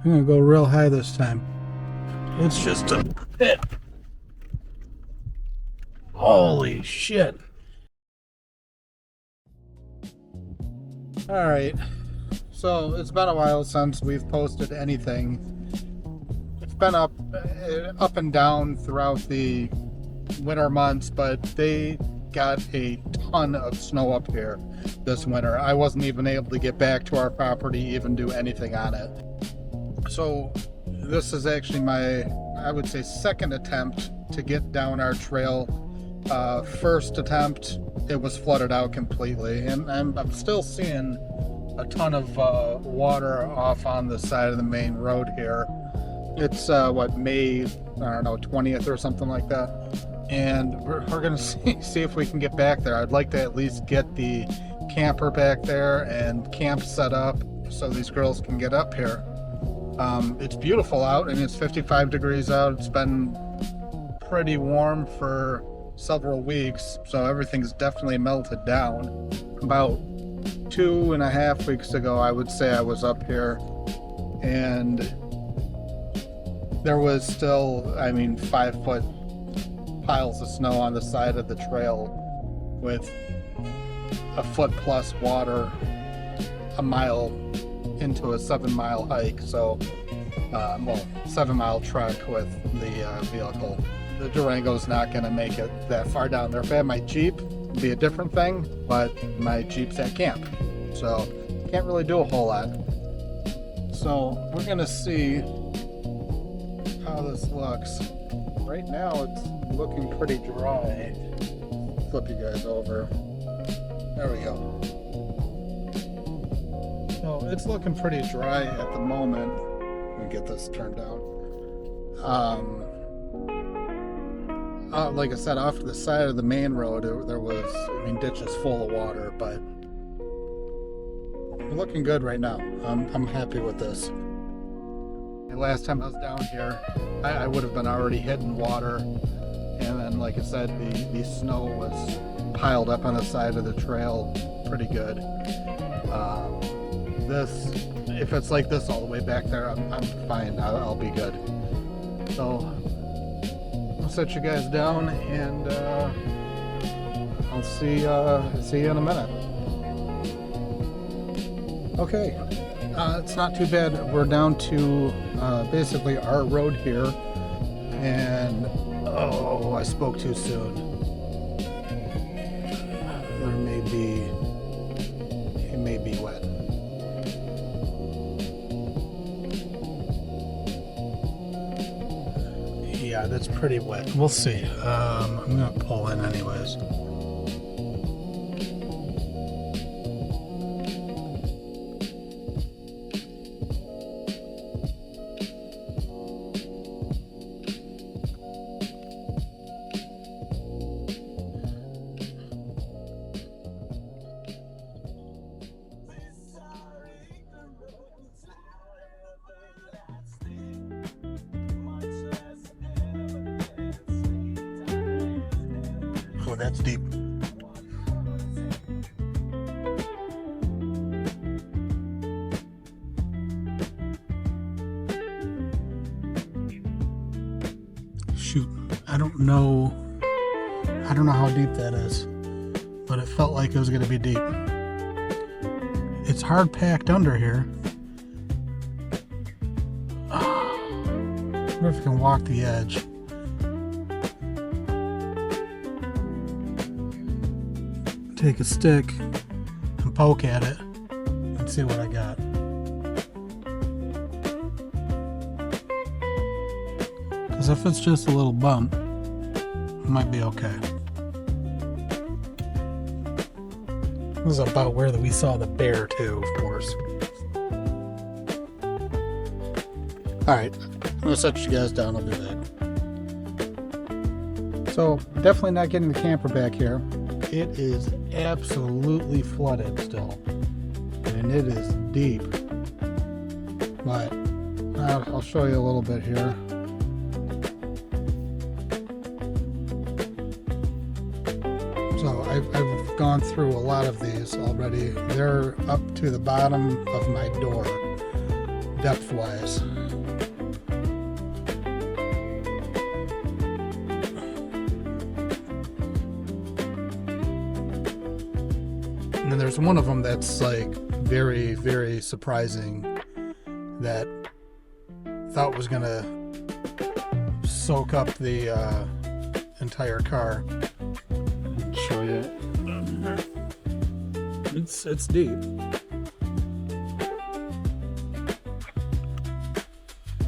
I'm gonna go real high this time. It's just a pit. Holy shit. Alright, so it's been a while since we've posted anything. It's been up and down throughout the winter months, but they got a ton of snow up here this winter. I wasn't even able to get back to our property, even do anything on it. So this is actually my, I would say, second attempt to get down our trail. First attempt, it was flooded out completely, and I'm still seeing a ton of water off on the side of the main road here. It's May, I don't know, 20th or something like that, and we're gonna see if we can get back there. I'd like to at least get the camper back there and camp set up so these girls can get up here. It's beautiful out, and it's 55 degrees out. It's been pretty warm for several weeks, so everything's definitely melted down. About 2.5 weeks ago, I would say, I was up here, and there was still, 5-foot piles of snow on the side of the trail with a foot plus water a mile into a 7-mile hike. So 7-mile trek with the vehicle. The Durango's not going to make it that far down there. If I had my Jeep, it'd be a different thing, but my Jeep's at camp, so can't really do a whole lot. So we're going to see how this looks. Right now it's looking pretty dry. Flip you guys over. There we go. So it's looking pretty dry at the moment. Let me get this turned down. Like I said, off to the side of the main road, there was, ditches full of water, but we're looking good right now. I'm happy with this. The last time I was down here, I would have been already hitting water, and then, like I said, the snow was piled up on the side of the trail pretty good. If it's like this all the way back there, I'm fine. I'll be good. So I'll set you guys down, and I'll see you in a minute. Okay, it's not too bad. We're down to basically our road here, and oh, I spoke too soon. It may be wet. Yeah, that's pretty wet. We'll see. I'm gonna pull in anyways. Oh, that's deep. Shoot, I don't know how deep that is, but it felt like it was going to be deep. It's hard packed under here. I wonder if I can walk the edge. Take a stick and poke at it and see what I got. Because if it's just a little bump, it might be okay. This is about where we saw the bear too, of course. Alright, I'm going to set you guys down. I'll be back. So, definitely not getting the camper back here. It is absolutely flooded still, and it is deep, but I'll show you a little bit here. So I've gone through a lot of these already. They're up to the bottom of my door. depth-wise. And then there's one of them that's like very, very surprising that thought was gonna soak up the entire car. I'll show you. It's deep.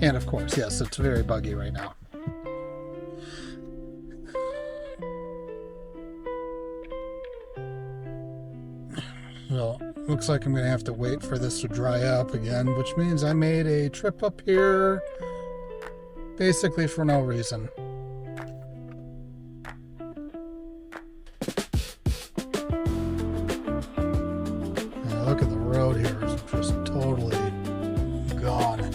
And of course, yes, it's very buggy right now. Well, looks like I'm gonna have to wait for this to dry up again, which means I made a trip up here basically for no reason. Now look at the road here, it's just totally gone.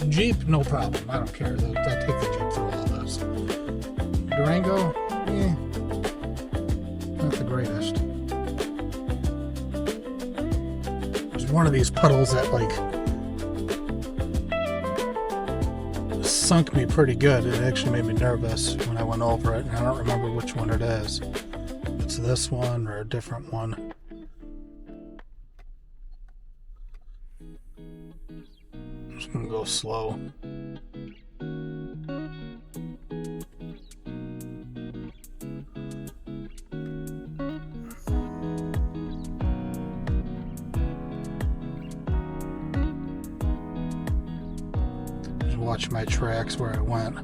Jeep, no problem. I don't care. I'll take the Jeep through all this. Durango, not the greatest. There's one of these puddles that like sunk me pretty good. It actually made me nervous when I went over it, and I don't remember which one it is. It's this one or a different one. Just gonna go slow. Just watch my tracks where I went.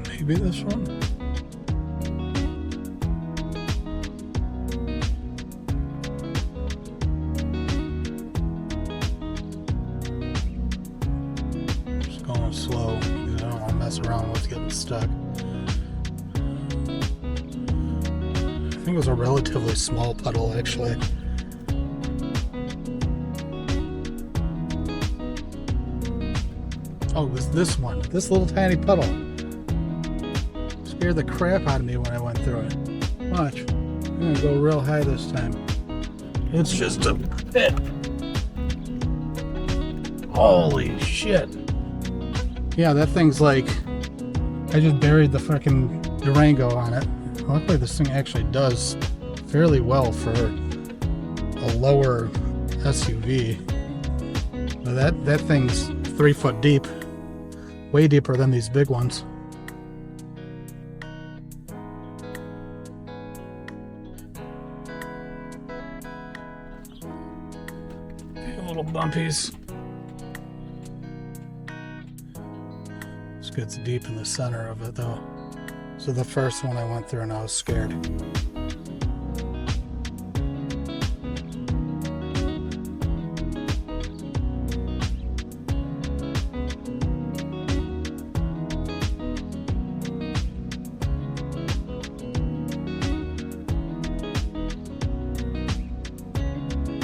Maybe this one? Slow, because I don't want to mess around with getting stuck. I think it was a relatively small puddle actually. Oh, it was this one, this little tiny puddle. Scared the crap out of me when I went through it. Watch, I'm gonna go real high this time. It's just a pit. Holy shit. Yeah, that thing's like, I just buried the fucking Durango on it. Luckily this thing actually does fairly well for a lower SUV. But that thing's 3 foot deep. Way deeper than these big ones. A little bumpies. Gets deep in the center of it though. So the first one I went through and I was scared.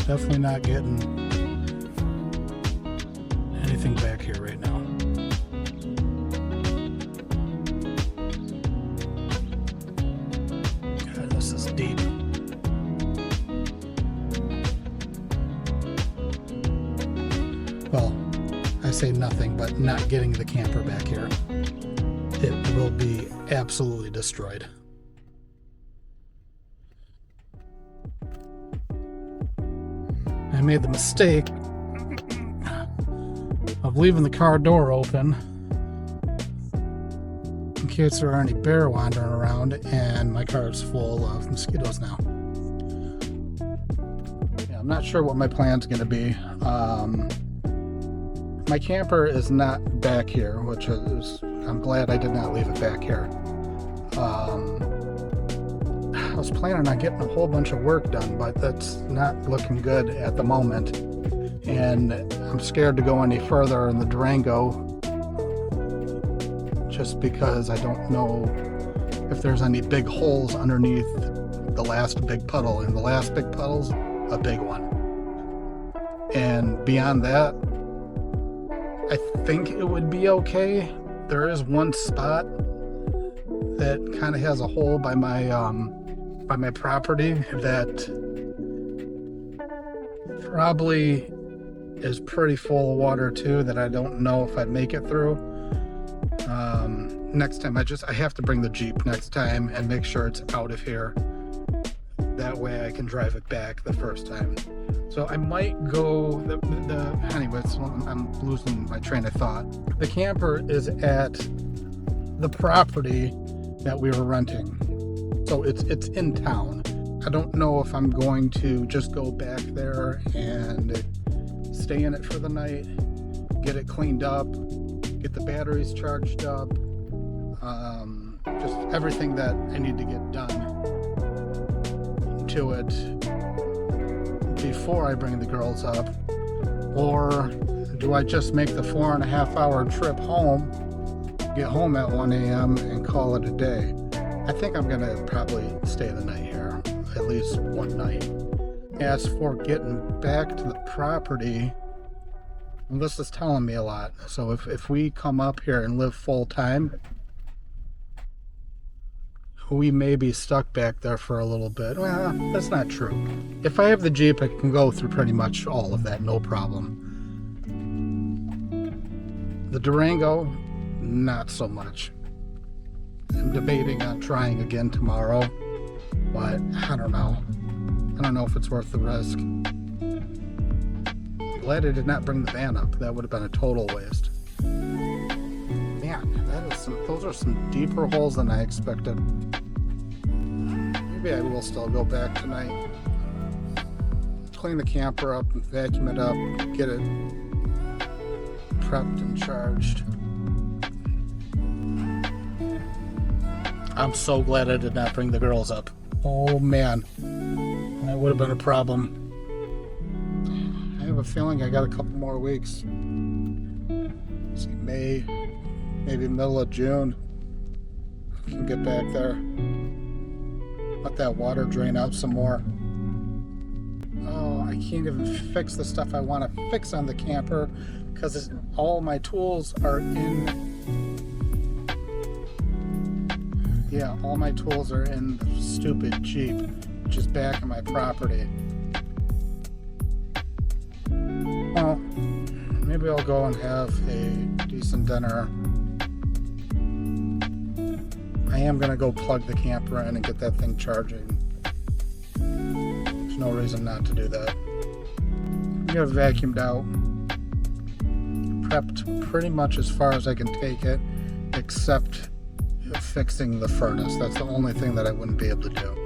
Definitely not getting anything back here right now. Deep. Well, I say nothing but not getting the camper back here. It will be absolutely destroyed. I made the mistake of leaving the car door open in case there are any bear wandering around, and my car is full of mosquitoes now. Yeah, I'm not sure what my plan's going to be. My camper is not back here, which is, I'm glad I did not leave it back here. I was planning on getting a whole bunch of work done, but that's not looking good at the moment. And I'm scared to go any further in the Durango, just because I don't know if there's any big holes underneath the last big puddle. And the last big puddle's a big one. And beyond that, I think it would be okay. There is one spot that kind of has a hole by my property that probably is pretty full of water too, that I don't know if I'd make it through. Next time I have to bring the Jeep next time and make sure it's out of here. That way I can drive it back the first time. So I might go, anyways, I'm losing my train of thought. The camper is at the property that we were renting. So it's in town. I don't know if I'm going to just go back there and stay in it for the night, get it cleaned up, get the batteries charged up, just everything that I need to get done to it before I bring the girls up. Or do I just make the 4.5 hour trip home, get home at 1 a.m. and call it a day? I think I'm gonna probably stay the night here, at least one night. As for getting back to the property, this is telling me a lot. So if we come up here and live full time, we may be stuck back there for a little bit. Well, that's not true. If I have the Jeep, I can go through pretty much all of that, no problem. The Durango, not so much. I'm debating on trying again tomorrow, but I don't know. I don't know if it's worth the risk. Glad I did not bring the van up. That would have been a total waste. Man, those are some deeper holes than I expected. Maybe I will still go back tonight. Clean the camper up, vacuum it up, get it prepped and charged. I'm so glad I did not bring the girls up. Oh man, that would have been a problem. I have a feeling I got a couple more weeks. Let's see, May, maybe middle of June. I can get back there. Let that water drain out some more. Oh, I can't even fix the stuff I want to fix on the camper because all my tools are in. Yeah, all my tools are in the stupid Jeep, which is back in my property. Well, maybe I'll go and have a decent dinner. I am going to go plug the camper in and get that thing charging. There's no reason not to do that. I got it vacuumed out. Prepped pretty much as far as I can take it, except fixing the furnace. That's the only thing that I wouldn't be able to do.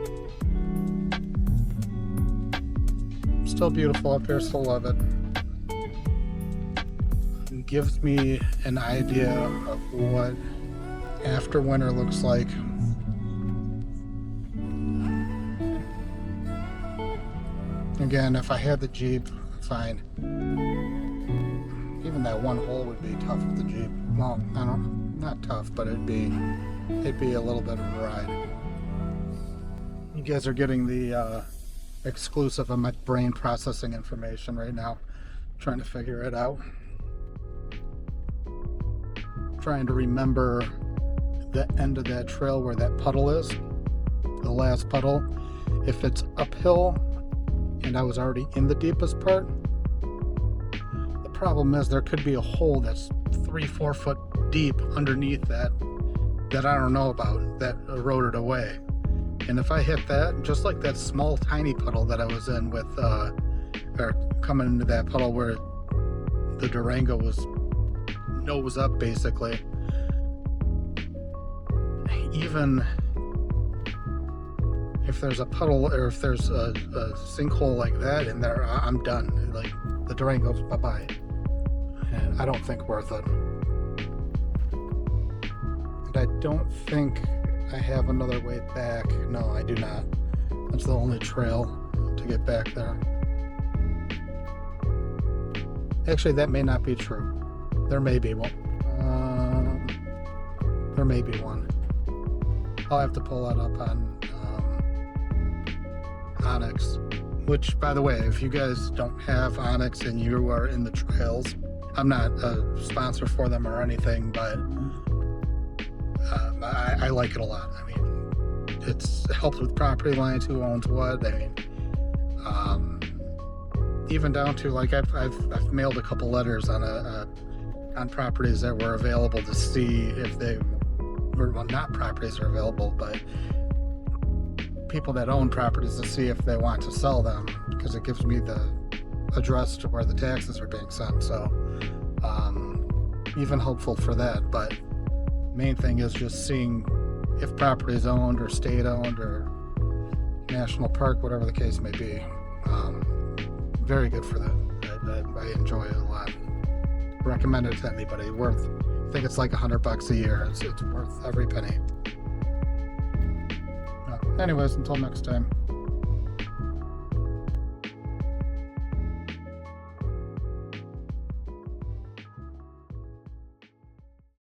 Still beautiful up here, still love it. It gives me an idea of what after winter looks like. Again, if I had the Jeep, fine. Even that one hole would be tough with the Jeep. Well, I don't know, not tough, but it'd be a little bit of a ride. You guys are getting the exclusive of my brain processing information right now, trying to figure it out. Trying to remember the end of that trail where that puddle is, the last puddle. If it's uphill and I was already in the deepest part, the problem is there could be a hole that's 3-4 foot deep underneath that I don't know about, that eroded away. And if I hit that, just like that small tiny puddle that I was in with or coming into that puddle where the Durango was nose up basically, even if there's a puddle or if there's a sinkhole like that in there, I'm done. Like, the Durango's bye-bye. And I don't think worth it. And I don't think I have another way back. No, I do not. That's the only trail to get back there. Actually, that may not be true. There may be one. There may be one. I'll have to pull that up on Onyx which, by the way, if you guys don't have Onyx and you are in the trails, I'm not a sponsor for them or anything, but I like it a lot. I mean, it's helped with property lines, who owns what. I mean, even down to like I've mailed a couple letters on properties that were available to see if they were, well, not properties are available, but people that own properties to see if they want to sell them, because it gives me the address to where the taxes are being sent. So even helpful for that. But main thing is just seeing if property is owned or state owned or national park, whatever the case may be. Very good for that. I enjoy it a lot. Recommend it to anybody. I think it's like $100 a year. It's worth every penny. Anyways, until next time.